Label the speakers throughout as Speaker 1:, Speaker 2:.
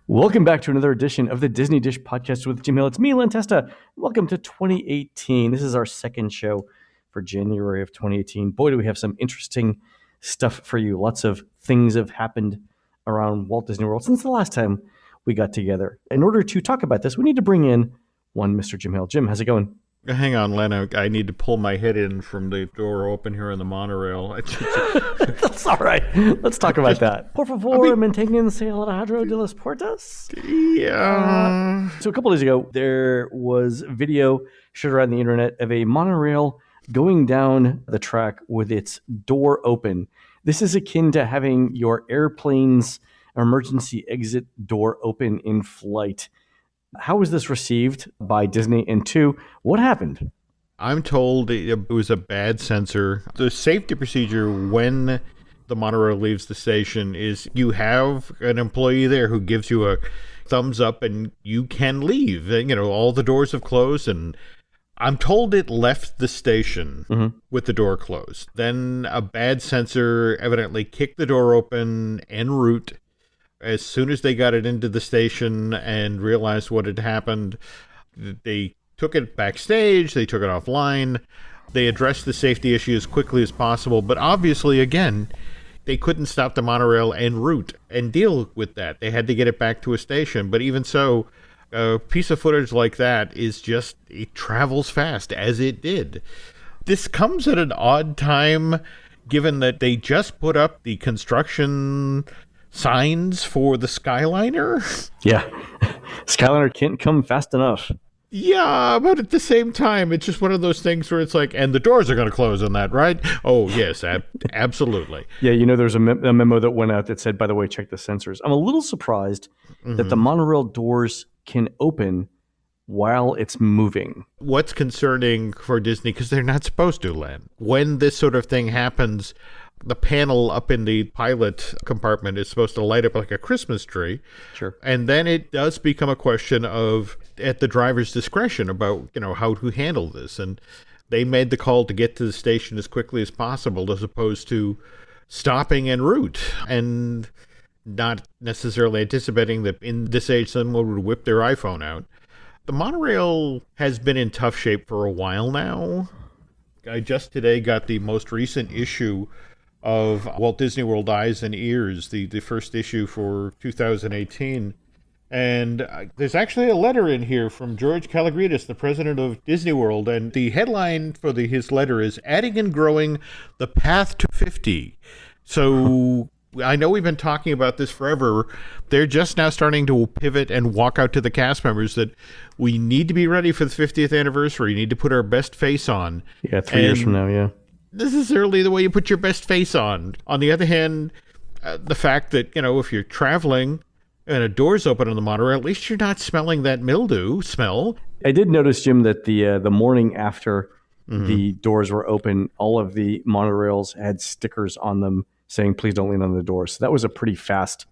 Speaker 1: Welcome back to another edition of the Disney Dish Podcast with Jim Hill. It's me, Len Testa. Welcome to 2018. This is our second show for January of 2018. Boy, do we have some interesting stuff for you. Lots of things have happened around Walt Disney World since the last time we got together. In order to talk about this, we need to bring in one Mr. Jim Hill. Jim, how's it going?
Speaker 2: Hang on, Len. I need to pull my head in from the door open here in the monorail.
Speaker 1: That's all right. Let's talk about that. Por favor, manténganse alejado de las puertas.
Speaker 2: Yeah.
Speaker 1: So a couple days ago, there was video shared around the internet of a monorail going down the track with its door open. This is akin to having your airplane's emergency exit door open in flight. How was this received by Disney? And two, what happened?
Speaker 2: I'm told it was a bad sensor. The safety procedure when the monorail leaves the station is you have an employee there who gives you a thumbs up and you can leave. You know, all the doors have closed, and I'm told it left the station with the door closed. Then a bad sensor evidently kicked the door open en route. As soon as they got it into the station and realized what had happened, they took it backstage, they took it offline, they addressed the safety issue as quickly as possible, but obviously, again, they couldn't stop the monorail en route and deal with that. They had to get it back to a station, but even so, a piece of footage like that is just, it travels fast, as it did. This comes at an odd time, given that they just put up the construction signs for the Skyliner.
Speaker 1: Yeah, Skyliner can't come fast enough.
Speaker 2: Yeah, but at the same time, it's just one of those things where it's like, and the doors are going to close on that, right? Oh, yes, absolutely.
Speaker 1: Yeah, you know, there's a memo that went out that said, by the way, check the sensors. I'm a little surprised that the monorail doors can open while it's moving.
Speaker 2: What's concerning for Disney, because they're not supposed to, Len, when this sort of thing happens, the panel up in the pilot compartment is supposed to light up like a Christmas tree.
Speaker 1: Sure.
Speaker 2: And then it does become a question of at the driver's discretion about, you know, how to handle this. And they made the call to get to the station as quickly as possible as opposed to stopping en route and not necessarily anticipating that in this age someone would whip their iPhone out. The monorail has been in tough shape for a while now. I just today got the most recent issue of Walt Disney World Eyes and Ears, the first issue for 2018. And there's actually a letter in here from George Kalogridis, the president of Disney World. And the headline for his letter is Adding and Growing the Path to 50. So I know we've been talking about this forever. They're just now starting to pivot and walk out to the cast members that we need to be ready for the 50th anniversary. We need to put our best face on.
Speaker 1: Yeah, 3 years from now, yeah.
Speaker 2: This is certainly the way you put your best face on. On the other hand, the fact that, you know, if you're traveling and a door's open on the monorail, at least you're not smelling that mildew smell.
Speaker 1: I did notice, Jim, that the morning after the doors were open, all of the monorails had stickers on them saying, please don't lean on the door. So that was a pretty fast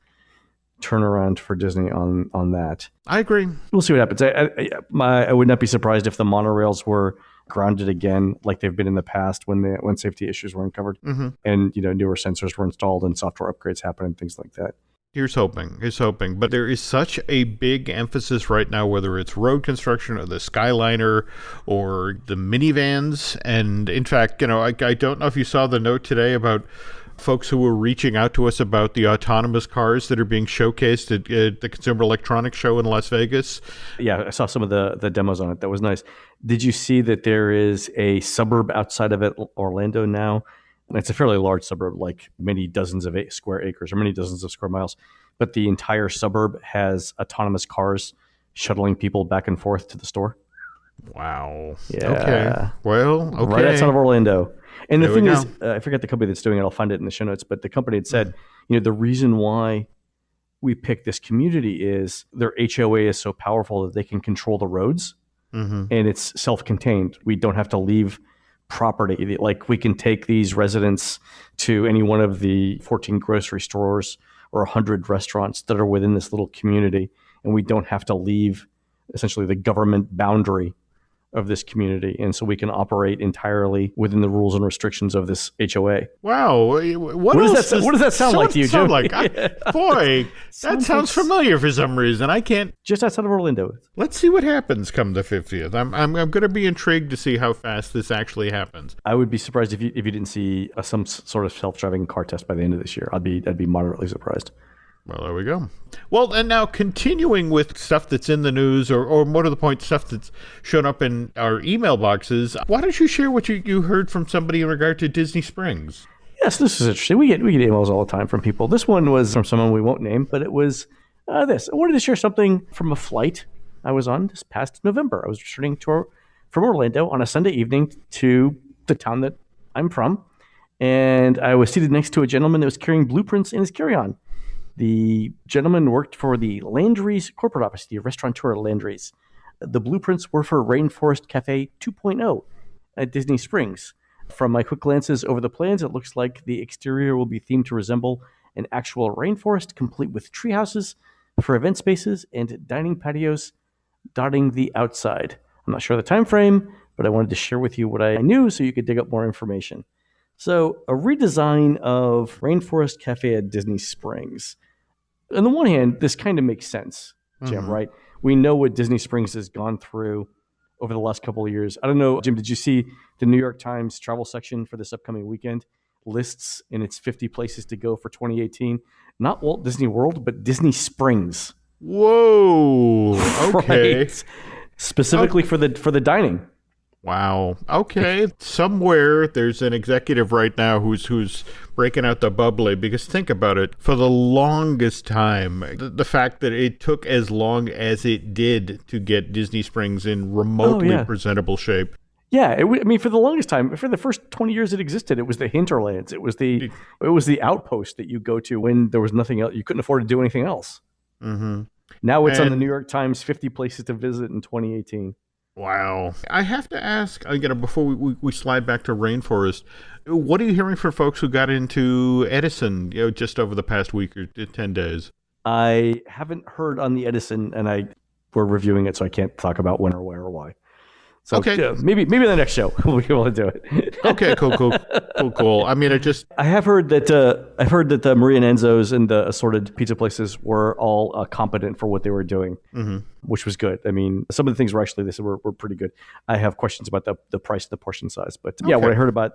Speaker 1: turnaround for Disney on that.
Speaker 2: I agree.
Speaker 1: We'll see what happens. I would not be surprised if the monorails were grounded again, like they've been in the past when safety issues were uncovered, and newer sensors were installed and software upgrades happened and things like that.
Speaker 2: Here's hoping. But there is such a big emphasis right now, whether it's road construction or the Skyliner or the minivans. And in fact, I don't know if you saw the note today about folks who were reaching out to us about the autonomous cars that are being showcased at the Consumer Electronics Show in Las Vegas.
Speaker 1: Yeah, I saw some of the demos on it. That was nice. Did you see that there is a suburb outside of Orlando now? It's a fairly large suburb, like many dozens of square acres or many dozens of square miles. But the entire suburb has autonomous cars shuttling people back and forth to the store.
Speaker 2: Wow.
Speaker 1: Yeah.
Speaker 2: Okay. Well, okay.
Speaker 1: Right outside of Orlando. And the
Speaker 2: There
Speaker 1: thing
Speaker 2: we
Speaker 1: is,
Speaker 2: go.
Speaker 1: I forget the company that's doing it. I'll find it in the show notes. But the company had said, the reason why we picked this community is their HOA is so powerful that they can control the roads, and it's self-contained. We don't have to leave property. Like, we can take these residents to any one of the 14 grocery stores or 100 restaurants that are within this little community, and we don't have to leave essentially the government boundary of this community, and so we can operate entirely within the rules and restrictions of this HOA.
Speaker 2: Wow. What does
Speaker 1: that sound like to you, Jim?
Speaker 2: Boy, that sounds familiar for some reason. I can't.
Speaker 1: Just outside of Orlando.
Speaker 2: Let's see what happens come the 50th. I'm going to be intrigued to see how fast this actually happens.
Speaker 1: I would be surprised if you didn't see some sort of self-driving car test by the end of this year. I'd be moderately surprised.
Speaker 2: Well, there we go. Well, and now continuing with stuff that's in the news, or more to the point, stuff that's shown up in our email boxes, why don't you share what you heard from somebody in regard to Disney Springs?
Speaker 1: Yes, this is interesting. We get emails all the time from people. This one was from someone we won't name, but it was this. I wanted to share something from a flight I was on this past November. I was returning from Orlando on a Sunday evening to the town that I'm from, and I was seated next to a gentleman that was carrying blueprints in his carry-on. The gentleman worked for the Landry's corporate office, the restaurateur Landry's. The blueprints were for Rainforest Cafe 2.0 at Disney Springs. From my quick glances over the plans, it looks like the exterior will be themed to resemble an actual rainforest, complete with tree houses for event spaces and dining patios dotting the outside. I'm not sure the time frame, but I wanted to share with you what I knew so you could dig up more information. So, a redesign of Rainforest Cafe at Disney Springs. On the one hand, this kind of makes sense, Jim, right? We know what Disney Springs has gone through over the last couple of years. I don't know, Jim, did you see the New York Times travel section for this upcoming weekend lists in its 50 places to go for 2018? Not Walt Disney World, but Disney Springs.
Speaker 2: Whoa. Okay.
Speaker 1: Right? Specifically for the dining.
Speaker 2: Wow. Okay. Somewhere there's an executive right now who's breaking out the bubbly, because think about it. For the longest time, the fact that it took as long as it did to get Disney Springs in remotely presentable shape.
Speaker 1: Yeah, for the longest time, for the first 20 years it existed, it was the hinterlands. It was the outpost that you go to when there was nothing else. You couldn't afford to do anything else.
Speaker 2: Mm-hmm.
Speaker 1: Now it's on the New York Times 50 places to visit in 2018.
Speaker 2: Wow. I have to ask, before we slide back to Rainforest, what are you hearing from folks who got into Edison just over the past week or 10 days?
Speaker 1: I haven't heard on the Edison, and we're reviewing it, so I can't talk about when or where or why. So
Speaker 2: okay.
Speaker 1: Maybe the next show we'll be able to do it.
Speaker 2: Okay, cool. I
Speaker 1: have heard that the Maria and Enzo's and the assorted pizza places were all competent for what they were doing, which was good. I mean, some of the things were actually were pretty good. I have questions about the price, the portion size, but yeah, what I heard about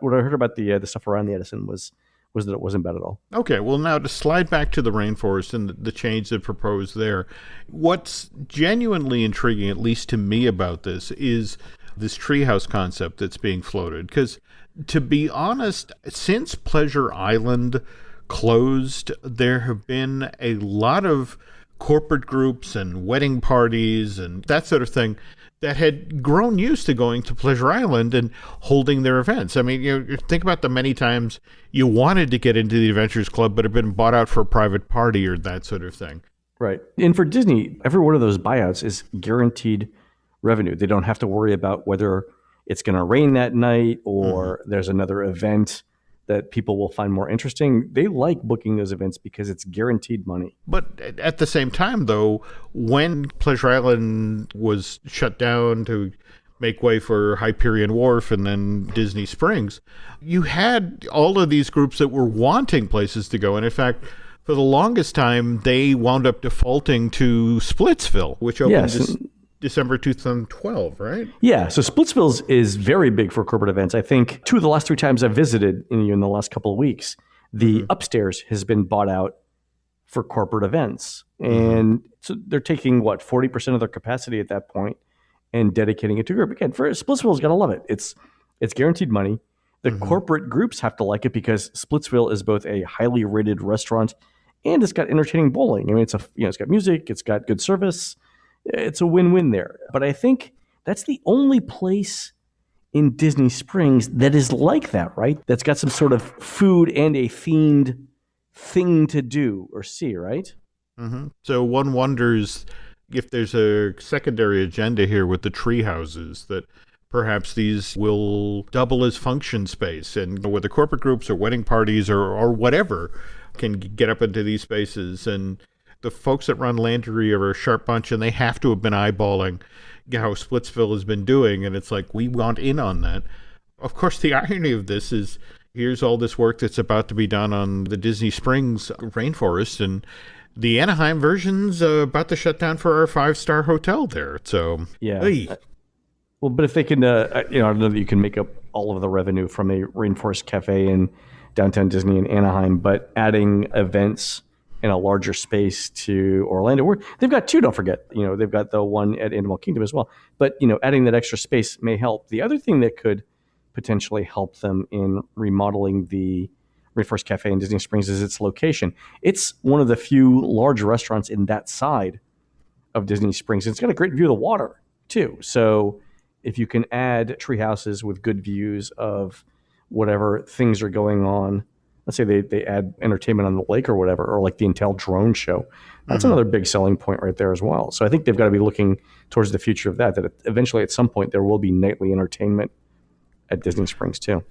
Speaker 1: the stuff around the Edison was that it wasn't bad at all. Okay,
Speaker 2: well, now to slide back to the Rainforest and the change that proposed there, what's genuinely intriguing, at least to me, about this is this treehouse concept that's being floated. Because, to be honest, since Pleasure Island closed, there have been a lot of corporate groups and wedding parties and that sort of thing that had grown used to going to Pleasure Island and holding their events. I mean, you think about the many times you wanted to get into the Adventures Club but have been bought out for a private party or that sort of thing.
Speaker 1: Right. And for Disney, every one of those buyouts is guaranteed revenue. They don't have to worry about whether it's going to rain that night or there's another event that people will find more interesting. They like booking those events because it's guaranteed money.
Speaker 2: But at the same time, though, when Pleasure Island was shut down to make way for Hyperion Wharf and then Disney Springs, you had all of these groups that were wanting places to go. And in fact, for the longest time, they wound up defaulting to Splitsville, which opened December 2012, right?
Speaker 1: Yeah, so Splitsville is very big for corporate events. I think 2 of the last 3 times I've visited in the last couple of weeks, the upstairs has been bought out for corporate events. And so they're taking, 40% of their capacity at that point and dedicating it to a group. Again, for Splitsville's got to love it. It's guaranteed money. The corporate groups have to like it because Splitsville is both a highly rated restaurant and it's got entertaining bowling. I mean, it's got music, it's got good service. It's a win-win there. But I think that's the only place in Disney Springs that is like that, right? That's got some sort of food and a themed thing to do or see, right?
Speaker 2: So one wonders if there's a secondary agenda here with the tree houses, that perhaps these will double as function space, and whether corporate groups or wedding parties or whatever can get up into these spaces. And The folks that run Landry are a sharp bunch, and they have to have been eyeballing how Splitsville has been doing, and it's like, we want in on that. Of course, the irony of this is, here's all this work that's about to be done on the Disney Springs rainforest, and the Anaheim version's about to shut down for our 5-star hotel there. So,
Speaker 1: yeah.
Speaker 2: Hey.
Speaker 1: Well, but if they can, I don't know that you can make up all of the revenue from a rainforest cafe in downtown Disney in Anaheim, but adding events in a larger space to Orlando, where they've got 2, don't forget, they've got the one at Animal Kingdom as well. But, adding that extra space may help. The other thing that could potentially help them in remodeling the Rainforest Cafe in Disney Springs is its location. It's one of the few large restaurants in that side of Disney Springs. It's got a great view of the water, too. So if you can add tree houses with good views of whatever things are going on, let's say they add entertainment on the lake or whatever, or like the Intel drone show, that's another big selling point right there as well. So I think they've got to be looking towards the future of that eventually at some point there will be nightly entertainment at Disney Springs too.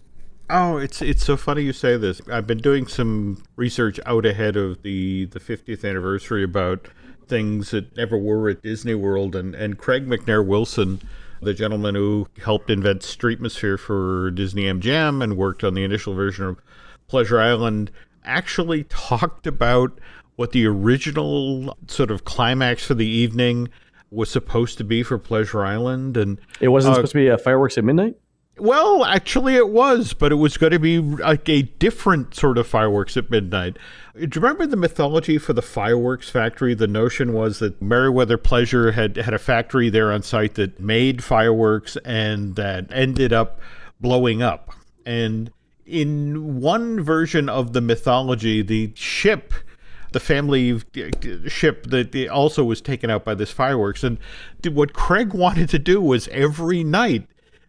Speaker 2: Oh, it's so funny you say this. I've been doing some research out ahead of the 50th anniversary about things that never were at Disney World, and Craig McNair Wilson, the gentleman who helped invent Streetmosphere for Disney MGM and worked on the initial version of Pleasure Island, actually talked about what the original sort of climax for the evening was supposed to be for Pleasure Island. And
Speaker 1: it wasn't supposed to be fireworks at midnight?
Speaker 2: Well, actually it was, but it was going to be like a different sort of fireworks at midnight. Do you remember the mythology for the fireworks factory? The notion was that Meriwether Pleasure had a factory there on site that made fireworks and that ended up blowing up. And in one version of the mythology, the ship, the family ship that also was taken out by this fireworks. And what Craig wanted to do was every night,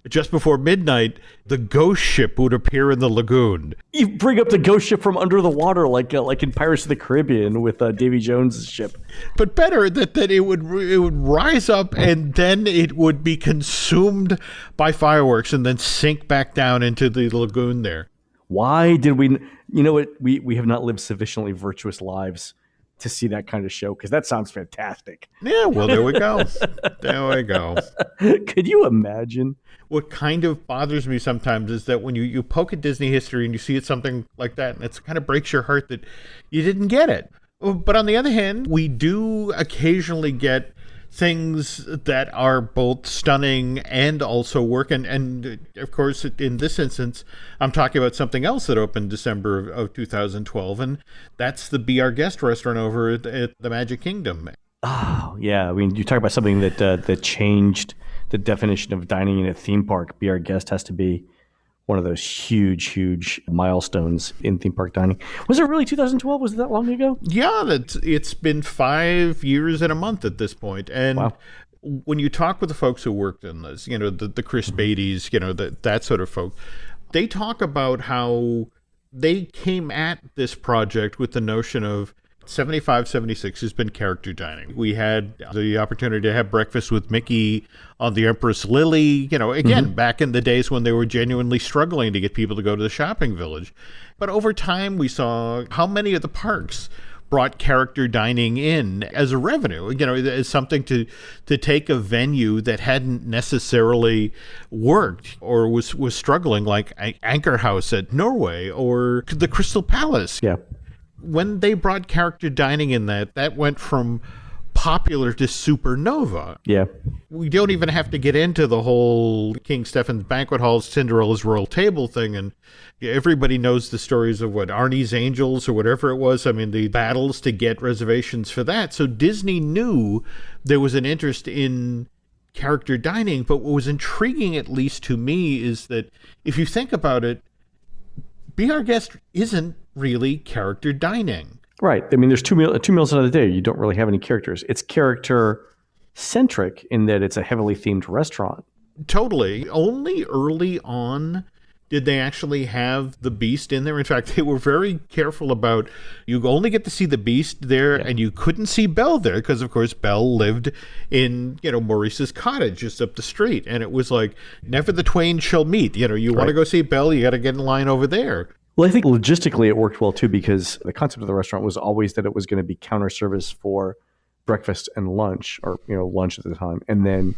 Speaker 2: just before midnight, the ghost ship would appear in the lagoon.
Speaker 1: You bring up the ghost ship from under the water, like in Pirates of the Caribbean with Davy Jones' ship.
Speaker 2: But better that it would rise up and then it would be consumed by fireworks and then sink back down into the lagoon there.
Speaker 1: Why did we? You know what? We have not lived sufficiently virtuous lives to see that kind of show, because that sounds fantastic.
Speaker 2: Yeah, well, there we go. There we go.
Speaker 1: Could you imagine?
Speaker 2: What kind of bothers me sometimes is that when you poke at Disney history and you see it something like that, and it kind of breaks your heart that you didn't get it. But on the other hand, we do occasionally get things that are both stunning and also work. And of course, in this instance, I'm talking about something else that opened December of 2012, and that's the Be Our Guest restaurant over at the Magic Kingdom.
Speaker 1: Oh, yeah. I mean, you talk about something that changed the definition of dining in a theme park. Be Our Guest has to be one of those huge milestones in theme park dining. Was it really 2012? Was it that long ago?
Speaker 2: Yeah, it's been 5 years and a month at this point. And wow. When you talk with the folks who worked in this, the Chris Beatties, that sort of folk, they talk about how they came at this project with the notion of 75, 76 has been character dining. We had the opportunity to have breakfast with Mickey on the Empress Lily, again, back in the days when they were genuinely struggling to get people to go to the shopping village. But over time, we saw how many of the parks brought character dining in as a revenue, as something to take a venue that hadn't necessarily worked or was struggling, like Akershus at Norway or the Crystal Palace.
Speaker 1: Yeah.
Speaker 2: When they brought character dining in, that went from popular to supernova.
Speaker 1: Yeah.
Speaker 2: We don't even have to get into the whole King Stephen's Banquet Hall, Cinderella's Royal Table thing. And everybody knows the stories of Arnie's Angels or whatever it was. I mean, the battles to get reservations for that. So Disney knew there was an interest in character dining. But what was intriguing, at least to me, is that if you think about it, Be Our Guest isn't really character dining.
Speaker 1: Right. I mean, there's two meals another day. You don't really have any characters. It's character centric in that it's a heavily themed restaurant.
Speaker 2: Totally. Only early on did they actually have the Beast in there. In fact, they were very careful about, you only get to see the Beast there, and you couldn't see Belle there because, of course, Belle lived in, Maurice's cottage just up the street. And it was like, never the twain shall meet. You want to go see Belle, you got to get in line over there.
Speaker 1: Well, I think logistically it worked well too, because the concept of the restaurant was always that it was going to be counter service for breakfast and lunch, or lunch at the time, and then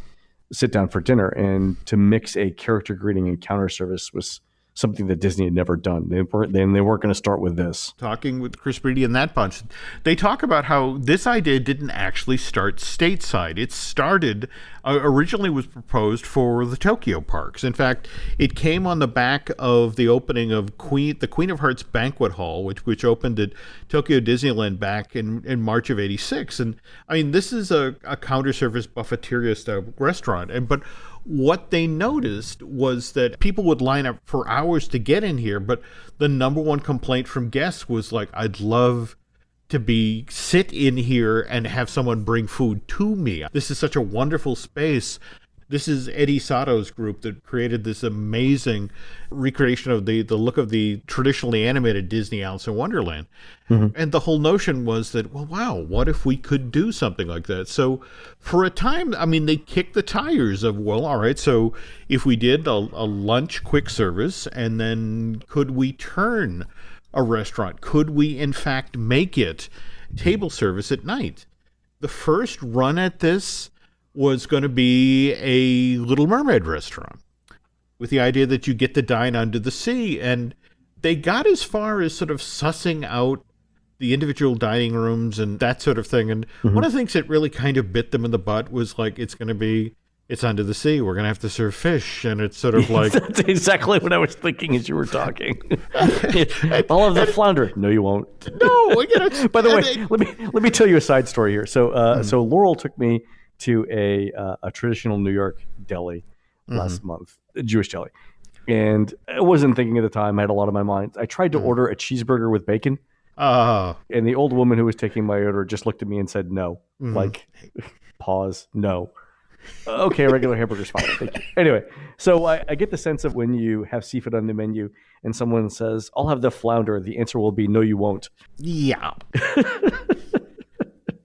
Speaker 1: sit down for dinner. And to mix a character greeting and counter service was something that Disney had never done. They weren't going to start with this.
Speaker 2: Talking with Chris Breedy and that bunch, they talk about how this idea didn't actually start stateside. It started, originally was proposed for the Tokyo parks. In fact, it came on the back of the opening of the Queen of Hearts Banquet Hall, which opened at Tokyo Disneyland back in March of '86. And I mean, this is a counter service buffeteria style restaurant. But what they noticed was that people would line up for hours to get in here, but the number one complaint from guests was like, I'd love to sit in here and have someone bring food to me. This is such a wonderful space. This is Eddie Sato's group that created this amazing recreation of the look of the traditionally animated Disney Alice in Wonderland. Mm-hmm. And the whole notion was that, well, wow, what if we could do something like that? So for a time, I mean, they kicked the tires of, well, all right, so if we did a lunch quick service, and then could we turn a restaurant? Could we, in fact, make it table service at night? The first run at this was going to be a Little Mermaid restaurant, with the idea that you get to dine under the sea. And they got as far as sort of sussing out the individual dining rooms and that sort of thing. And mm-hmm. one of the things that really kind of bit them in the butt was like, it's under the sea. We're going to have to serve fish. And it's sort of like...
Speaker 1: That's exactly what I was thinking as you were talking. All of the flounder. No, you won't.
Speaker 2: No.
Speaker 1: By the way, let me tell you a side story here. So so Laurel took me to a traditional New York deli last month, a Jewish deli. And I wasn't thinking at the time. I had a lot on my mind. I tried to order a cheeseburger with bacon. And the old woman who was taking my order just looked at me and said, no. Like, pause, no. Okay, regular hamburger's fine. Thank you. Anyway, so I get the sense of when you have seafood on the menu and someone says, I'll have the flounder, the answer will be, no, you won't.
Speaker 2: Yeah.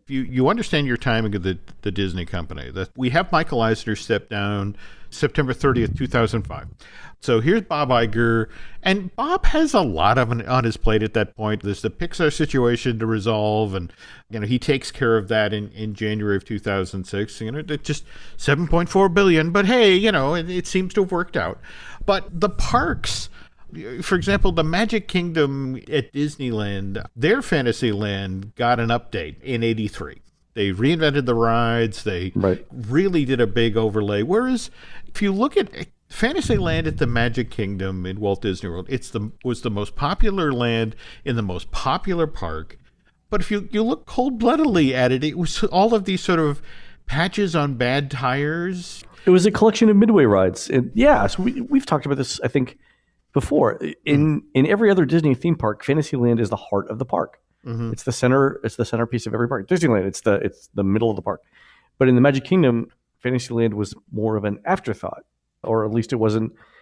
Speaker 2: You understand your timing of the Disney company. That we have Michael Eisner step down September 30th, 2005. So here's Bob Iger, and Bob has a lot on his plate at that point. There's the Pixar situation to resolve, and he takes care of that in January of 2006. It's just $7.4 billion, but hey, it seems to have worked out. But the parks, for example, the Magic Kingdom at Disneyland, their Fantasyland got an update in '83. They reinvented the rides. They really did a big overlay. Whereas if you look at Fantasyland at the Magic Kingdom in Walt Disney World, was the most popular land in the most popular park. But if you look cold-bloodedly at it, it was all of these sort of patches on bad tires.
Speaker 1: It was a collection of Midway rides. And so we've talked about this, I think, before. In every other Disney theme park, Fantasyland is the heart of the park. Mm-hmm. It's the centerpiece of every park. Disneyland, it's the middle of the park. But in the Magic Kingdom, Fantasyland was more of an afterthought, or at least it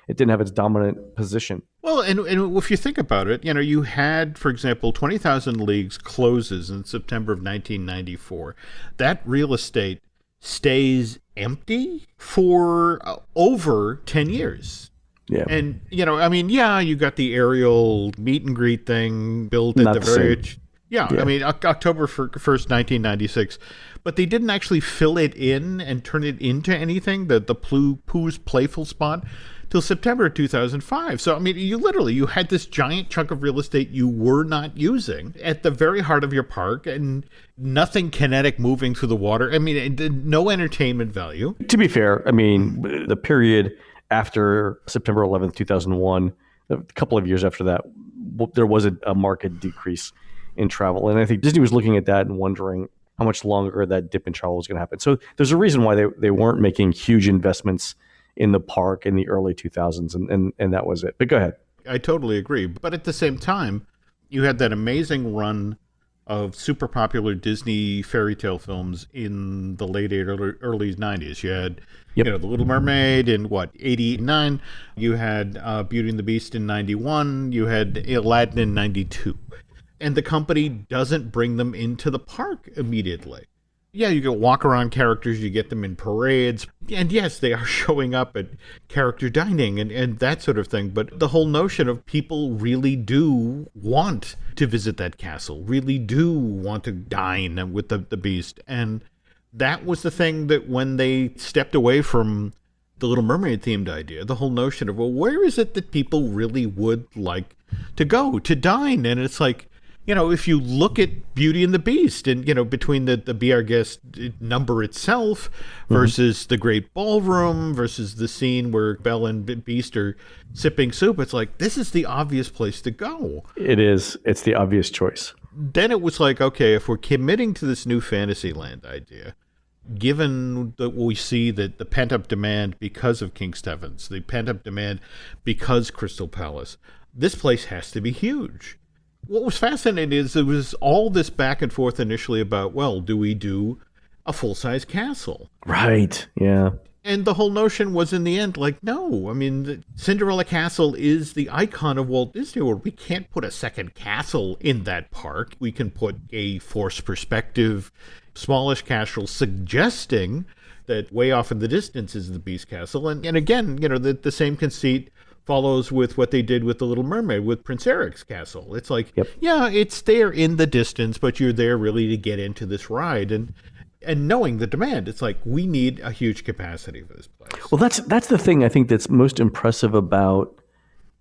Speaker 1: didn't have its dominant position.
Speaker 2: Well, and if you think about it, you had, for example, 20,000 Leagues closes in September of 1994. That real estate stays empty for over 10 years.
Speaker 1: Yeah.
Speaker 2: And, you got the aerial meet and greet thing built at the very... Yeah, I mean, October 1st, 1996. But they didn't actually fill it in and turn it into anything, the Pooh's Playful spot, till September 2005. So, I mean, you had this giant chunk of real estate you were not using at the very heart of your park, and nothing kinetic moving through the water. I mean, no entertainment value.
Speaker 1: To be fair, I mean, the period after September 11th, 2001, a couple of years after that, there was a marked decrease in travel. And I think Disney was looking at that and wondering how much longer that dip in travel was going to happen. So there's a reason why they weren't making huge investments in the park in the early 2000s, and that was it. But go ahead.
Speaker 2: I totally agree. But at the same time, you had that amazing run of super popular Disney fairy tale films in the late early 90s. You had The Little Mermaid in 89. You had Beauty and the Beast in 91. You had Aladdin in 92. And the company doesn't bring them into the park immediately. Yeah, you get walk around characters, you get them in parades. And yes, they are showing up at character dining and that sort of thing. But the whole notion of people really do want to visit that castle, really do want to dine with the beast. And that was the thing that when they stepped away from the Little Mermaid themed idea, the whole notion of, well, where is it that people really would like to go to dine? And it's like, if you look at Beauty and the Beast and, between the Be Our Guest number itself versus the Great Ballroom versus the scene where Belle and Beast are sipping soup, it's like, this is the obvious place to go.
Speaker 1: It is. It's the obvious choice.
Speaker 2: Then it was like, okay, if we're committing to this new Fantasyland idea, given that we see that the pent-up demand because of King Stephens, the pent-up demand because Crystal Palace, this place has to be huge. What was fascinating is there was all this back and forth initially about, well, do we do a full-size castle?
Speaker 1: Right, yeah.
Speaker 2: And the whole notion was in the end like, no, I mean, the Cinderella Castle is the icon of Walt Disney World. We can't put a second castle in that park. We can put a forced perspective, smallish castle suggesting that way off in the distance is the Beast Castle. And again, the same conceit follows with what they did with The Little Mermaid with Prince Eric's castle. It's like, yeah, it's there in the distance, but you're there really to get into this ride. And knowing the demand, it's like, we need a huge capacity for this place.
Speaker 1: Well, that's the thing I think that's most impressive about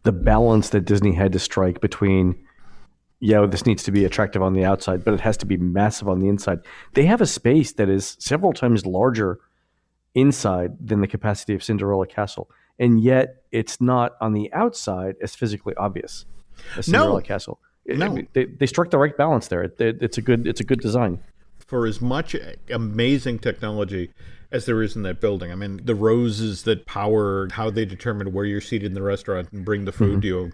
Speaker 1: the balance that Disney had to strike between, this needs to be attractive on the outside, but it has to be massive on the inside. They have a space that is several times larger inside than the capacity of Cinderella Castle. And yet it's not on the outside as physically obvious as Cinderella Castle. They struck the right balance there. It's a good design.
Speaker 2: For as much amazing technology as there is in that building, I mean, the roses that power how they determine where you're seated in the restaurant and bring the food to you.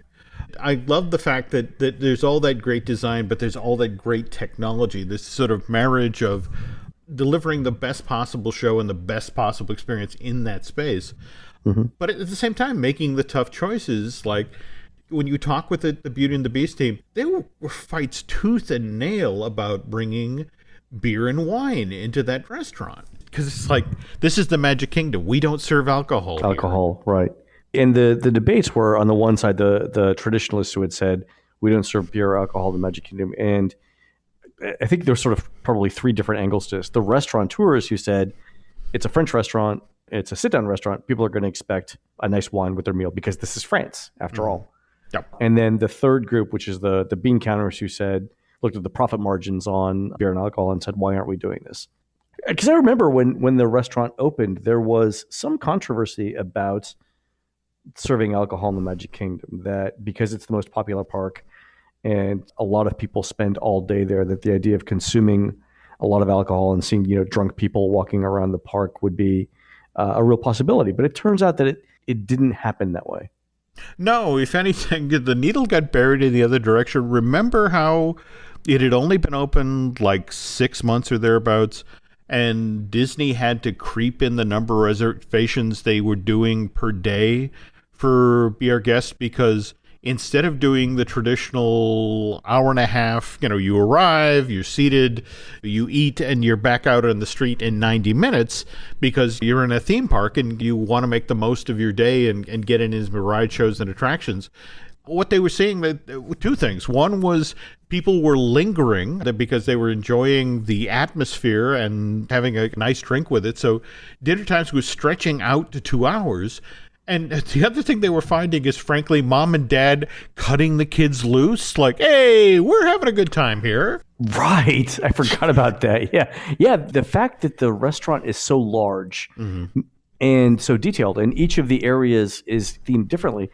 Speaker 2: I love the fact that there's all that great design, but there's all that great technology, this sort of marriage of delivering the best possible show and the best possible experience in that space. But at the same time, making the tough choices. Like when you talk with the Beauty and the Beast team, they were fights tooth and nail about bringing beer and wine into that restaurant. Because it's like, this is the Magic Kingdom. We don't serve alcohol here.
Speaker 1: Right. And the debates were, on the one side, the traditionalists who had said, we don't serve beer or alcohol in the Magic Kingdom. And I think there's sort of probably three different angles to this. The restaurateurs who said, it's a French restaurant, it's a sit-down restaurant, people are going to expect a nice wine with their meal because this is France, after all.
Speaker 2: Yep.
Speaker 1: And then the third group, which is the bean counters who looked at the profit margins on beer and alcohol and said, why aren't we doing this? Because I remember when the restaurant opened, there was some controversy about serving alcohol in the Magic Kingdom, that because it's the most popular park and a lot of people spend all day there, that the idea of consuming a lot of alcohol and seeing drunk people walking around the park would be a real possibility. But it turns out that it didn't happen that way.
Speaker 2: No, if anything, the needle got buried in the other direction. Remember how it had only been open like 6 months or thereabouts, and Disney had to creep in the number of reservations they were doing per day for Be Our Guest, because instead of doing the traditional hour and a half, you arrive, you're seated, you eat, and you're back out on the street in 90 minutes because you're in a theme park and you want to make the most of your day and get in as many ride shows and attractions. What they were seeing, two things. One was people were lingering because they were enjoying the atmosphere and having a nice drink with it. So dinner times was stretching out to 2 hours. And the other thing they were finding is, frankly, mom and dad cutting the kids loose. Like, hey, we're having a good time here.
Speaker 1: Right. I forgot about that. Yeah. Yeah. The fact that the restaurant is so large and so detailed, and each of the areas is themed differently.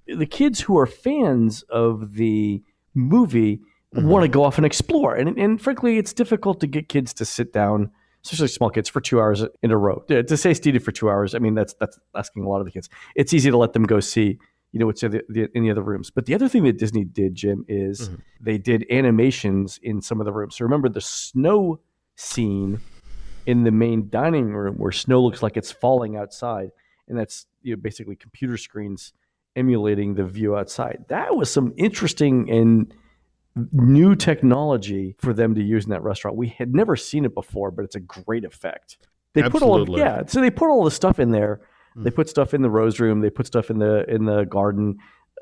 Speaker 1: The kids who are fans of the movie want to go off and explore. And frankly, it's difficult to get kids to sit down, especially small kids, for 2 hours in a row. To stay seated for 2 hours, I mean, that's asking a lot of the kids. It's easy to let them go see, what's in the other rooms. But the other thing that Disney did, Jim, is they did animations in some of the rooms. So remember the snow scene in the main dining room where snow looks like it's falling outside. And that's basically computer screens emulating the view outside. That was some interesting and new technology for them to use in that restaurant. We had never seen it before, but it's a great effect. They
Speaker 2: Absolutely.
Speaker 1: so they put all the stuff in there. They put stuff in the rose room. They put stuff in the garden.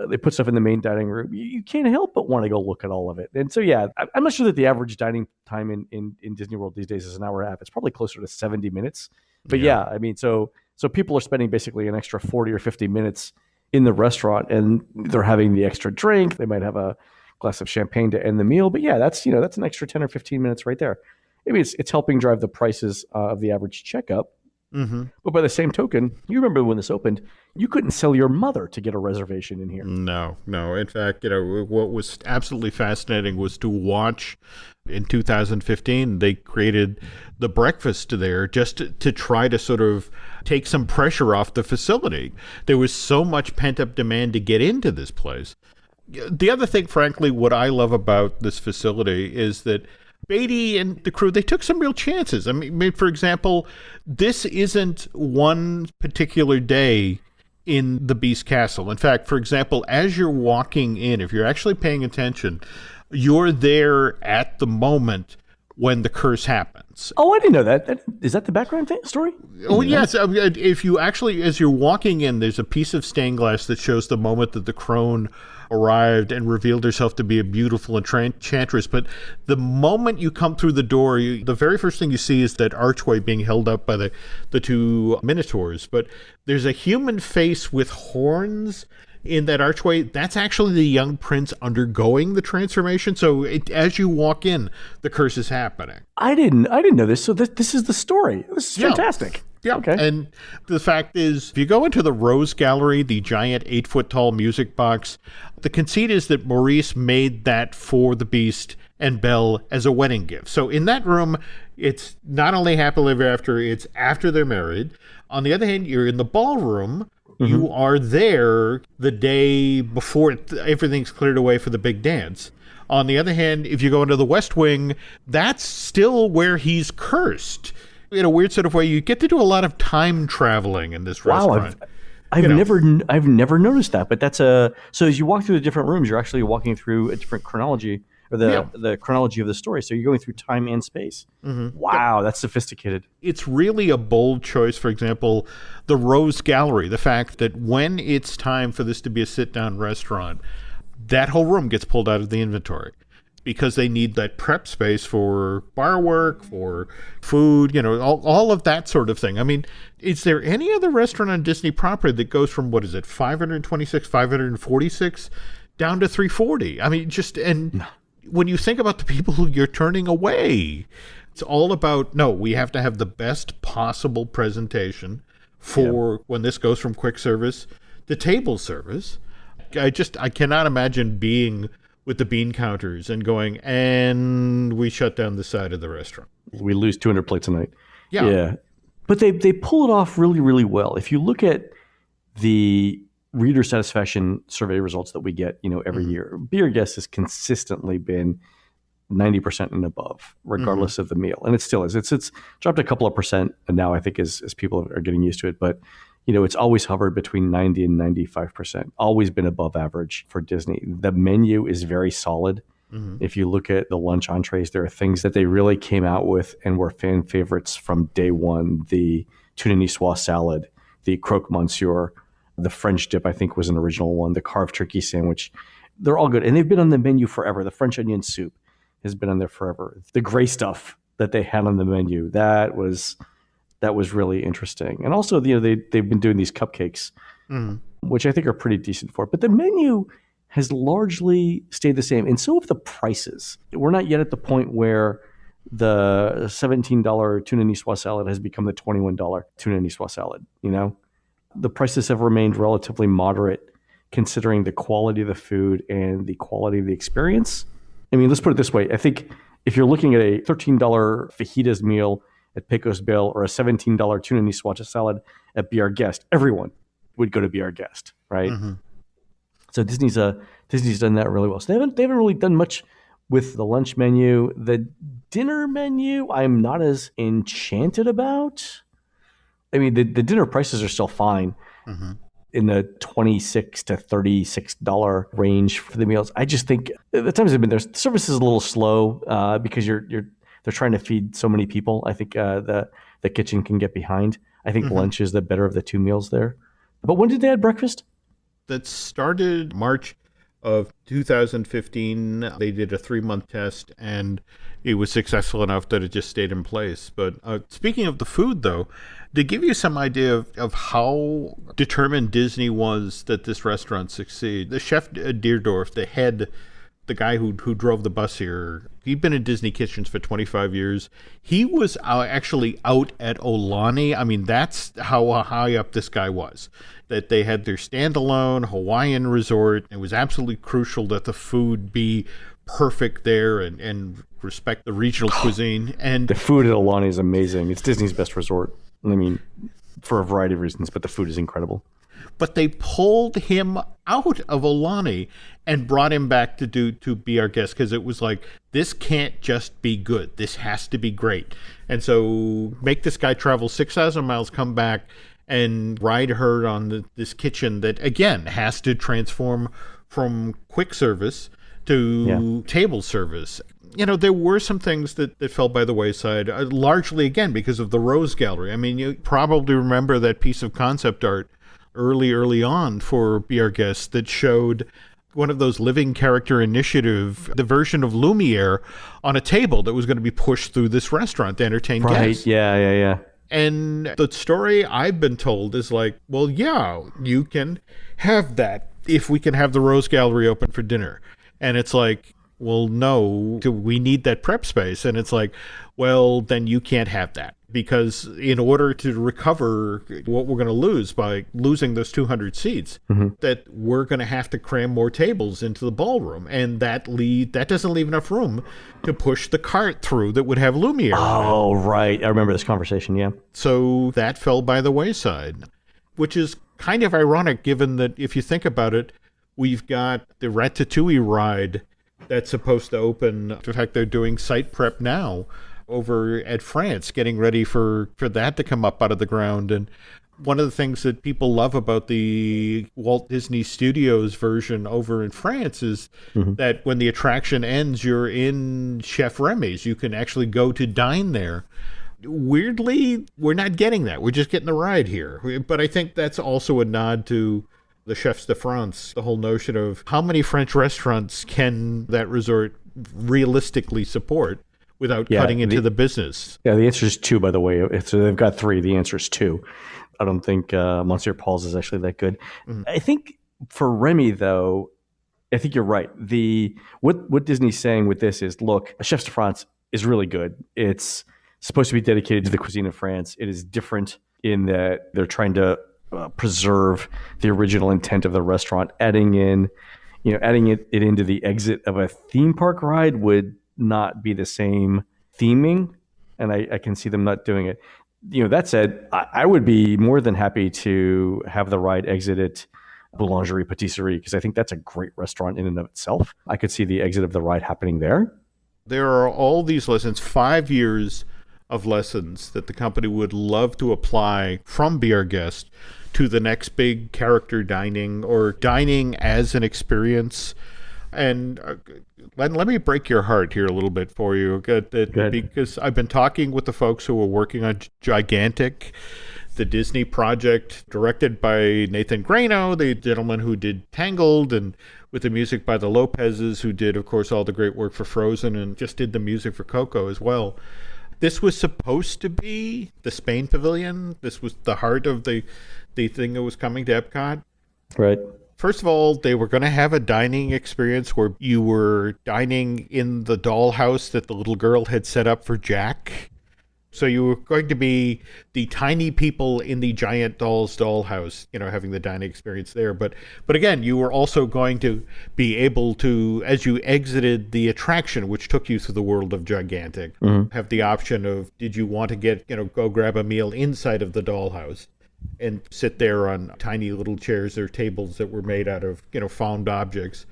Speaker 1: They put stuff in the main dining room. You can't help but want to go look at all of it. And so, yeah, I'm not sure that the average dining time in Disney World these days is an hour and a half. It's probably closer to 70 minutes. But yeah, I mean, so people are spending basically an extra 40 or 50 minutes in the restaurant, and they're having the extra drink. They might have a glass of champagne to end the meal. But yeah, that's an extra 10 or 15 minutes right there. I mean, it's helping drive the prices of the average checkup. Mm-hmm. But by the same token, you remember when this opened, you couldn't sell your mother to get a reservation in here.
Speaker 2: No. In fact, what was absolutely fascinating was to watch in 2015, they created the breakfast there just to try to sort of take some pressure off the facility. There was so much pent-up demand to get into this place. The other thing, frankly, what I love about this facility is that Beatty and the crew, they took some real chances. I mean, for example, this isn't one particular day in the Beast Castle. In fact, for example, as you're walking in, if you're actually paying attention, you're there at the moment when the curse happens.
Speaker 1: Oh, I didn't know that. Is that the background story?
Speaker 2: Oh, yes. If you actually, as you're walking in, there's a piece of stained glass that shows the moment that the crone arrived and revealed herself to be a beautiful enchantress. But the moment you come through the door, the very first thing you see is that archway being held up by the two minotaurs. But there's a human face with horns in that archway. That's actually the young prince undergoing the transformation. So as you walk in, the curse is happening.
Speaker 1: I didn't know this. So this is the story. This is fantastic.
Speaker 2: Yeah. Okay. And the fact is, if you go into the Rose Gallery, the giant 8-foot tall music box, the conceit is that Maurice made that for the Beast and Belle as a wedding gift. So in that room, it's not only happily ever after, it's after they're married. On the other hand, you're in the ballroom. Mm-hmm. You are there the day before everything's cleared away for the big dance. On the other hand, if you go into the West Wing, that's still where he's cursed. In a weird sort of way, you get to do a lot of time traveling in this restaurant.
Speaker 1: I've never noticed that, but that's so as you walk through the different rooms, you're actually walking through a different chronology, or the chronology of the story. So you're going through time and space. Mm-hmm. Wow, that's sophisticated.
Speaker 2: It's really a bold choice. For example, the Rose Gallery, the fact that when it's time for this to be a sit-down restaurant, that whole room gets pulled out of the inventory, because they need that prep space for bar work, for food, all of that sort of thing. I mean, is there any other restaurant on Disney property that goes from, 526, 546 down to 340? I mean, when you think about the people who you're turning away, it's all about, no, we have to have the best possible presentation for when this goes from quick service to table service. I cannot imagine being with the bean counters and going, and we shut down the side of the restaurant.
Speaker 1: We lose 200 plates a night. Yeah. But they pull it off really, really well. If you look at the reader satisfaction survey results that we get, every year, Be Our Guest has consistently been 90% and above, regardless of the meal. And it still is. It's dropped a couple of percent now, I think, as people are getting used to it. But it's always hovered between 90 and 95%, always been above average for Disney. The menu is very solid. Mm-hmm. If you look at the lunch entrees, there are things that they really came out with and were fan favorites from day one. The tuna niçoise salad, the croque monsieur, the French dip, I think, was an original one, the carved turkey sandwich. They're all good. And they've been on the menu forever. The French onion soup has been on there forever. The gray stuff that they had on the menu, that was really interesting. And also, they've been doing these cupcakes, which I think are pretty decent for it. But the menu has largely stayed the same. And so have the prices. We're not yet at the point where the $17 tuna niçoise salad has become the $21 tuna niçoise salad. The prices have remained relatively moderate considering the quality of the food and the quality of the experience. I mean, let's put it this way. I think if you're looking at a $13 fajitas meal at Pecos Bill or a $17 tuna niçoise salad at Be Our Guest, everyone would go to Be Our Guest, right? Mm-hmm. So Disney's done that really well. So they haven't really done much with the lunch menu. The dinner menu, I'm not as enchanted about. I mean, the dinner prices are still fine. Mm-hmm. in the $26 to $36 range for the meals. I just think the times I've been there, the service is a little slow because they're trying to feed so many people. I think the kitchen can get behind. I think lunch is the better of the two meals there. But when did they add breakfast?
Speaker 2: That started March of 2015. They did a 3-month test, and it was successful enough that it just stayed in place. But speaking of the food, though, to give you some idea of how determined Disney was that this restaurant succeed, the chef Deerdorf, the guy who drove the bus here, he'd been in Disney kitchens for 25 years. He was actually out at Aulani. I mean, that's how high up this guy was. That they had their standalone Hawaiian resort. It was absolutely crucial that the food be perfect there and respect the regional cuisine. And
Speaker 1: the food at Aulani is amazing. It's Disney's best resort. I mean, for a variety of reasons, but the food is incredible.
Speaker 2: But they pulled him out of Aulani and brought him back to be our guest, because it was like, this can't just be good. This has to be great. And so make this guy travel 6,000 miles, come back, and ride herd on this kitchen that, again, has to transform from quick service to table service. You know, there were some things that fell by the wayside, largely, again, because of the Rose Gallery. I mean, you probably remember that piece of concept art early on for Be Our Guest that showed one of those living character initiative, the version of Lumiere on a table that was going to be pushed through this restaurant to entertain guests.
Speaker 1: Right, yeah.
Speaker 2: And the story I've been told is like, well, yeah, you can have that if we can have the Rose Gallery open for dinner. And it's like, well, no, we need that prep space. And it's like, well, then you can't have that, because in order to recover what we're going to lose by losing those 200 seats, that we're going to have to cram more tables into the ballroom. And that doesn't leave enough room to push the cart through that would have Lumiere.
Speaker 1: Oh, right. I remember this conversation, yeah.
Speaker 2: So that fell by the wayside, which is kind of ironic given that if you think about it, we've got the Ratatouille ride that's supposed to open. In fact, they're doing site prep now over at France, getting ready for that to come up out of the ground. And one of the things that people love about the Walt Disney Studios version over in France is that when the attraction ends, you're in Chef Remy's. You can actually go to dine there. Weirdly, we're not getting that. We're just getting the ride here. But I think that's also a nod to the Chefs de France, the whole notion of how many French restaurants can that resort realistically support without cutting into the business.
Speaker 1: Yeah, the answer is 2, by the way. If so they've got 3, the answer is 2. I don't think Monsieur Paul's is actually that good. I think for Remy, though, I think you're right. What Disney's saying with this is, look, Chefs de France is really good. It's supposed to be dedicated to the cuisine of France. It is different in that they're trying to preserve the original intent of the restaurant. Adding it into the exit of a theme park ride would not be the same theming, and I can see them not doing it. That said, I would be more than happy to have the ride exit at Boulangerie Patisserie, because I think that's a great restaurant in and of itself. I could see the exit of the ride happening there.
Speaker 2: There are all these lessons, 5 years of lessons that the company would love to apply from Be Our Guest to the next big character dining or dining as an experience. And let me break your heart here a little bit for you, because I've been talking with the folks who are working on Gigantic, the Disney project, directed by Nathan Grano, the gentleman who did Tangled, and with the music by the Lopez's, who did, of course, all the great work for Frozen and just did the music for Coco as well. This was supposed to be the Spain Pavilion. This was the heart of the thing that was coming to Epcot.
Speaker 1: Right.
Speaker 2: First of all, they were going to have a dining experience where you were dining in the dollhouse that the little girl had set up for Jack. So you were going to be the tiny people in the giant dollhouse, having the dining experience there. But again, you were also going to be able to, as you exited the attraction, which took you through the world of Gigantic, have the option of, did you want to go grab a meal inside of the dollhouse and sit there on tiny little chairs or tables that were made out of, found objects.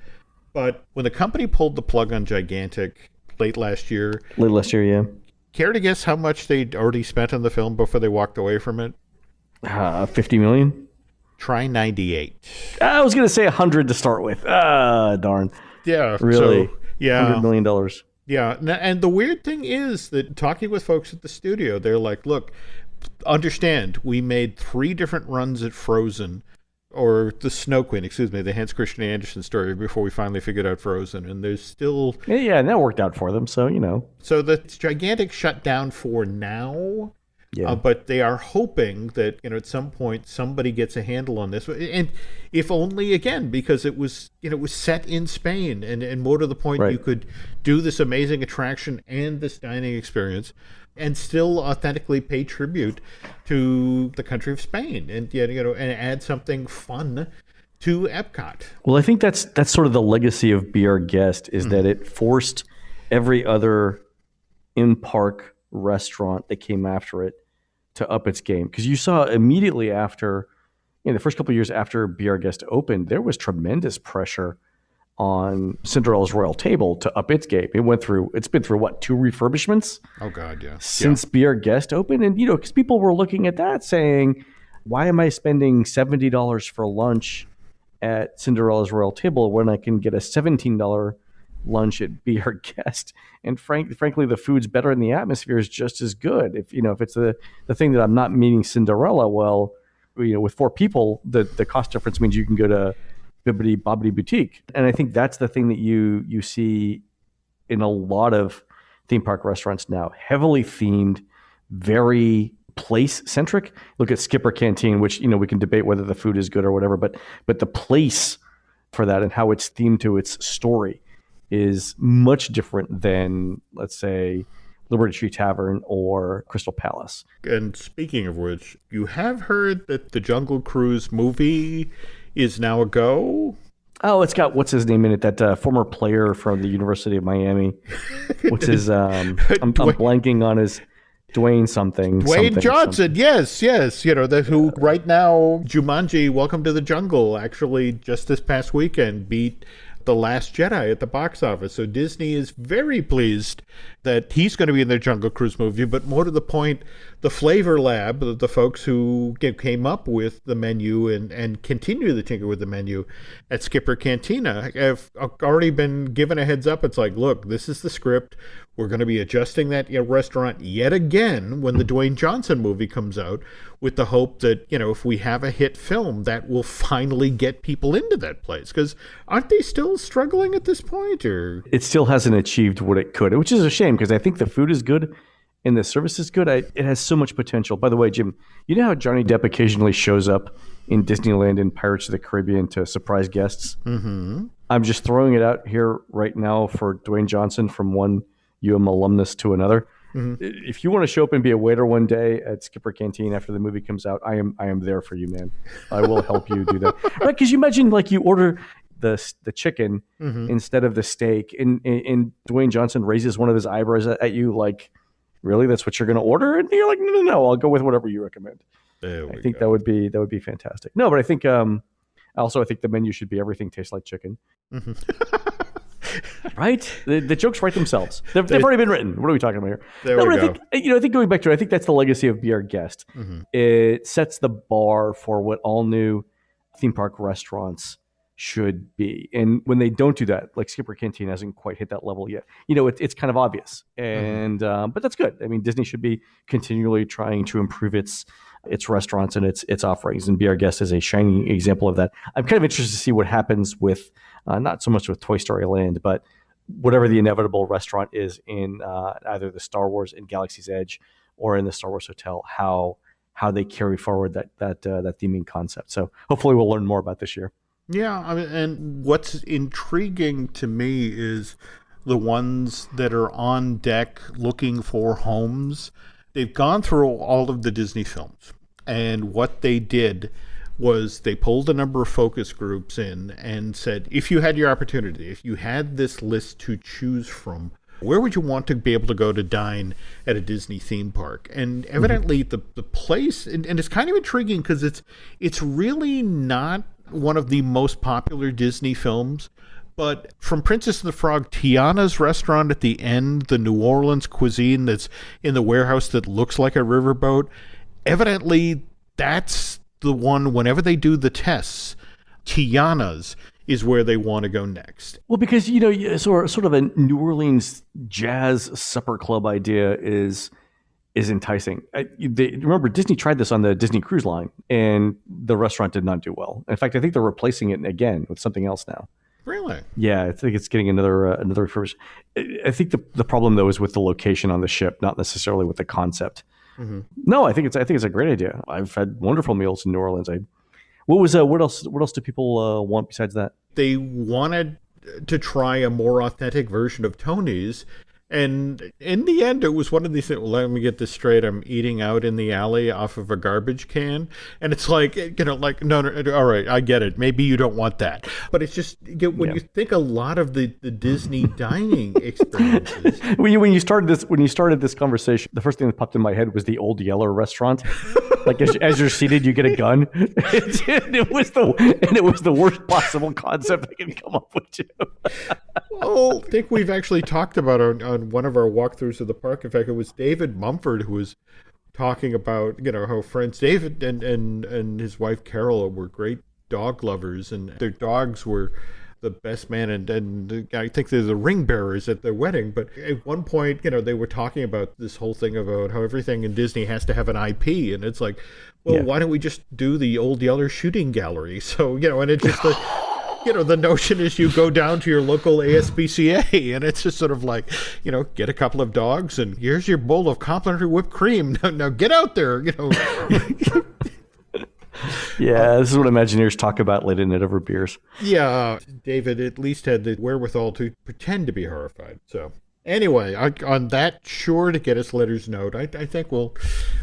Speaker 2: But when the company pulled the plug on Gigantic late last year,
Speaker 1: yeah.
Speaker 2: Care to guess how much they'd already spent on the film before they walked away from it?
Speaker 1: 50 million?
Speaker 2: Try 98.
Speaker 1: I was going to say 100 to start with. Darn.
Speaker 2: Yeah.
Speaker 1: Really?
Speaker 2: So, yeah.
Speaker 1: $100 million.
Speaker 2: Yeah. And the weird thing is that talking with folks at the studio, they're like, look, understand, we made 3 different runs at Frozen, or the Snow Queen, excuse me, the Hans Christian Andersen story before we finally figured out Frozen. And there's still...
Speaker 1: Yeah, and that worked out for them, so,
Speaker 2: So that's gigantic shutdown for now.
Speaker 1: Yeah.
Speaker 2: But they are hoping that, at some point somebody gets a handle on this. And if only, again, because it was set in Spain. And more to the point,
Speaker 1: Right.
Speaker 2: You could do this amazing attraction and this dining experience and still authentically pay tribute to the country of Spain and add something fun to Epcot.
Speaker 1: Well, I think that's sort of the legacy of Be Our Guest, is that it forced every other in-park restaurant that came after it to up its game. Because you saw immediately after, the first couple of years after Be Our Guest opened, there was tremendous pressure on Cinderella's Royal Table to up its game. It's been through what, 2 refurbishments?
Speaker 2: Oh God, yeah.
Speaker 1: Since Be Our Guest opened. And, because people were looking at that saying, why am I spending $70 for lunch at Cinderella's Royal Table when I can get a $17 lunch at Be Our Guest? And frankly, the food's better and the atmosphere is just as good. If it's the thing that I'm not meeting Cinderella, well, with 4 people, the cost difference means you can go to Bibbidi Bobbidi Boutique. And I think that's the thing that you see in a lot of theme park restaurants now. Heavily themed, very place-centric. Look at Skipper Canteen, which, we can debate whether the food is good or whatever, but the place for that and how it's themed to its story is much different than, let's say, Liberty Tree Tavern or Crystal Palace.
Speaker 2: And speaking of which, you have heard that the Jungle Cruise movie is now a go?
Speaker 1: Oh, it's got, what's his name in it? That former player from the University of Miami. What's his, I'm blanking on his, Dwayne something.
Speaker 2: Dwayne Johnson, yes. Who right now, Jumanji, Welcome to the Jungle, actually just this past weekend beat The Last Jedi at the box office. So Disney is very pleased that he's going to be in their Jungle Cruise movie. But more to the point, the Flavor Lab, the folks who came up with the menu and continue to tinker with the menu at Skipper Cantina, have already been given a heads up. It's like, look, this is the script. We're going to be adjusting that restaurant yet again when the Dwayne Johnson movie comes out, with the hope that, if we have a hit film, that will finally get people into that place. Because aren't they still struggling at this point? Or
Speaker 1: it still hasn't achieved what it could, which is a shame, because I think the food is good and the service is good. It has so much potential. By the way, Jim, you know how Johnny Depp occasionally shows up in Disneyland and Pirates of the Caribbean to surprise guests?
Speaker 2: Mm-hmm.
Speaker 1: I'm just throwing it out here right now for Dwayne Johnson, from one UM alumnus to another. Mm-hmm. If you want to show up and be a waiter one day at Skipper Canteen after the movie comes out, I am there for you, man. I will help you do that. Right? Because you imagine, like, you order the chicken instead of the steak, and Dwayne Johnson raises one of his eyebrows at you, like, really, that's what you're going to order? And you're like, no, I'll go with whatever you recommend. I think that would be fantastic. No, but I think I think the menu should be everything tastes like chicken. Mm-hmm. Right? The jokes write themselves. They've already been written. What are we talking about here? I think going back to it, I think that's the legacy of Be Our Guest. Mm-hmm. It sets the bar for what all new theme park restaurants should be. And when they don't do that, like Skipper Canteen hasn't quite hit that level yet. It's kind of obvious. And but that's good. I mean, Disney should be continually trying to improve its restaurants and its offerings. And Be Our Guest is a shining example of that. I'm kind of interested to see what happens with not so much with Toy Story Land, but whatever the inevitable restaurant is in either the Star Wars in Galaxy's Edge or in the Star Wars Hotel, how they carry forward that theming concept. So hopefully we'll learn more about this year.
Speaker 2: Yeah, I mean, and what's intriguing to me is the ones that are on deck looking for homes. They've gone through all of the Disney films, and what they did was they pulled a number of focus groups in and said, if you had your opportunity, if you had this list to choose from, where would you want to be able to go to dine at a Disney theme park? And evidently the place, and it's kind of intriguing because it's really not one of the most popular Disney films, but from Princess and the Frog, Tiana's restaurant at the end, the New Orleans cuisine that's in the warehouse that looks like a riverboat, evidently that's the one, whenever they do the tests, Tiana's is where they want to go next.
Speaker 1: Well, because, sort of a New Orleans jazz supper club idea is enticing. Remember, Disney tried this on the Disney Cruise Line, and the restaurant did not do well. In fact, I think they're replacing it again with something else now.
Speaker 2: Really?
Speaker 1: Yeah, I think it's getting another refurbish. I think the problem though is with the location on the ship, not necessarily with the concept. Mm-hmm. No, I think it's a great idea. I've had wonderful meals in New Orleans. What else do people want besides that?
Speaker 2: They wanted to try a more authentic version of Tony's. And in the end, it was one of these things. Well, let me get this straight. I'm eating out in the alley off of a garbage can. And it's like, no, all right, I get it. Maybe you don't want that. But it's just, when you think a lot of the Disney dining experiences.
Speaker 1: When you started this conversation, the first thing that popped in my head was the Old Yeller restaurant. Like as you're seated, you get a gun. It was the worst possible concept I can come up with, Jim.
Speaker 2: Well, I think we've actually talked about on one of our walkthroughs of the park. In fact, it was David Mumford who was talking about, how friends David and his wife Carol were great dog lovers, and their dogs were the best man, and I think they're the ring bearers at their wedding. But at one point, they were talking about this whole thing about how everything in Disney has to have an IP, and it's like, well, why don't we just do the Old Yeller shooting gallery? So, and it's just the notion is you go down to your local ASPCA, and it's just sort of like, get a couple of dogs, and here's your bowl of complimentary whipped cream. Now get out there,
Speaker 1: Yeah, this is what Imagineers talk about late at night over beers.
Speaker 2: Yeah, David at least had the wherewithal to pretend to be horrified. So anyway, on that sure to get us letters note, I think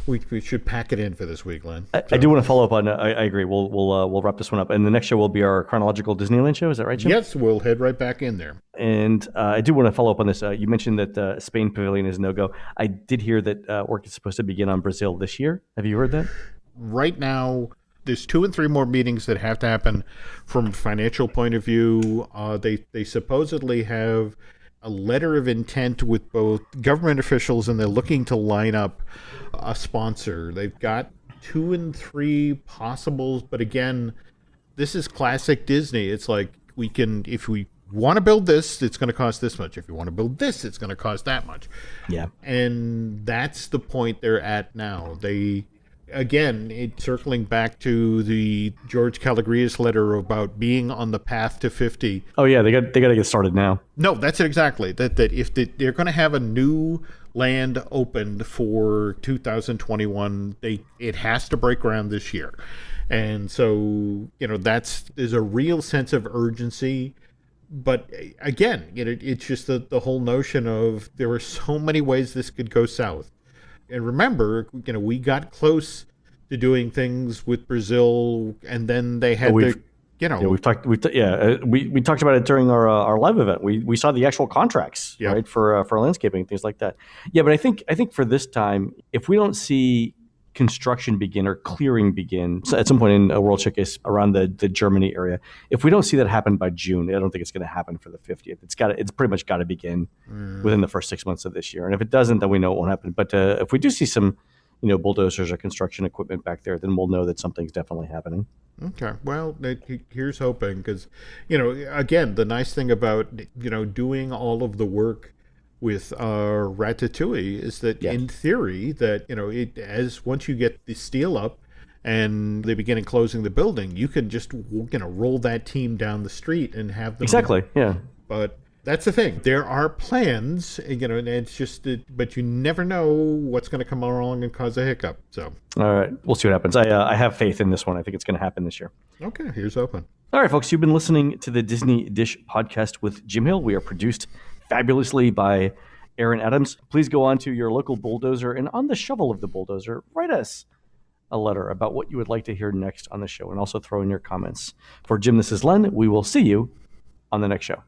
Speaker 2: we should pack it in for this week, Len.
Speaker 1: I do want to follow up on. I agree. We'll wrap this one up, and the next show will be our chronological Disneyland show. Is that right, Jim?
Speaker 2: Yes, we'll head right back in there.
Speaker 1: And I do want to follow up on this. You mentioned that Spain Pavilion is no go. I did hear that work is supposed to begin on Brazil this year. Have you heard that?
Speaker 2: Right now, there's 2 and 3 more meetings that have to happen from a financial point of view. They supposedly have a letter of intent with both government officials, and they're looking to line up a sponsor. They've got 2 and 3 possibles, but again, this is classic Disney. It's like, if we want to build this, it's going to cost this much. If you want to build this, it's going to cost that much.
Speaker 1: Yeah.
Speaker 2: And that's the point they're at now. Circling back to the George Calagrias letter about being on the path to 50.
Speaker 1: Oh yeah, they got to get started now.
Speaker 2: No, that's it exactly. That if they're going to have a new land opened for 2021, it has to break ground this year. And so, there's a real sense of urgency. But again, it's just the whole notion of there are so many ways this could go south. And remember, we got close to doing things with Brazil, and then they had we talked about it during our live event. We saw the actual contracts, right, for landscaping, things like that. Yeah, but I think for this time, if we don't see construction begin or clearing begin at some point in World Showcase around the Germany area, if we don't see that happen by June, I don't think it's going to happen for the 50th. It's pretty much got to begin within the first 6 months of this year. And if it doesn't, then we know it won't happen. But if we do see some, bulldozers or construction equipment back there, then we'll know that something's definitely happening. Okay. Well, here's hoping, because, again, the nice thing about, doing all of the work with Ratatouille is that in theory that, as once you get the steel up and they begin closing the building, you can just, roll that team down the street and have them.
Speaker 1: Exactly. Yeah.
Speaker 2: But that's the thing. There are plans, and it's just, but you never know what's going to come along and cause a hiccup. So.
Speaker 1: All right. We'll see what happens. I have faith in this one. I think it's going to happen this year.
Speaker 2: Okay. Here's open.
Speaker 1: All right, folks. You've been listening to the Disney Dish podcast with Jim Hill. We are produced fabulously by Aaron Adams. Please go on to your local bulldozer, and on the shovel of the bulldozer, write us a letter about what you would like to hear next on the show, and also throw in your comments. For Jim, this is Len. We will see you on the next show.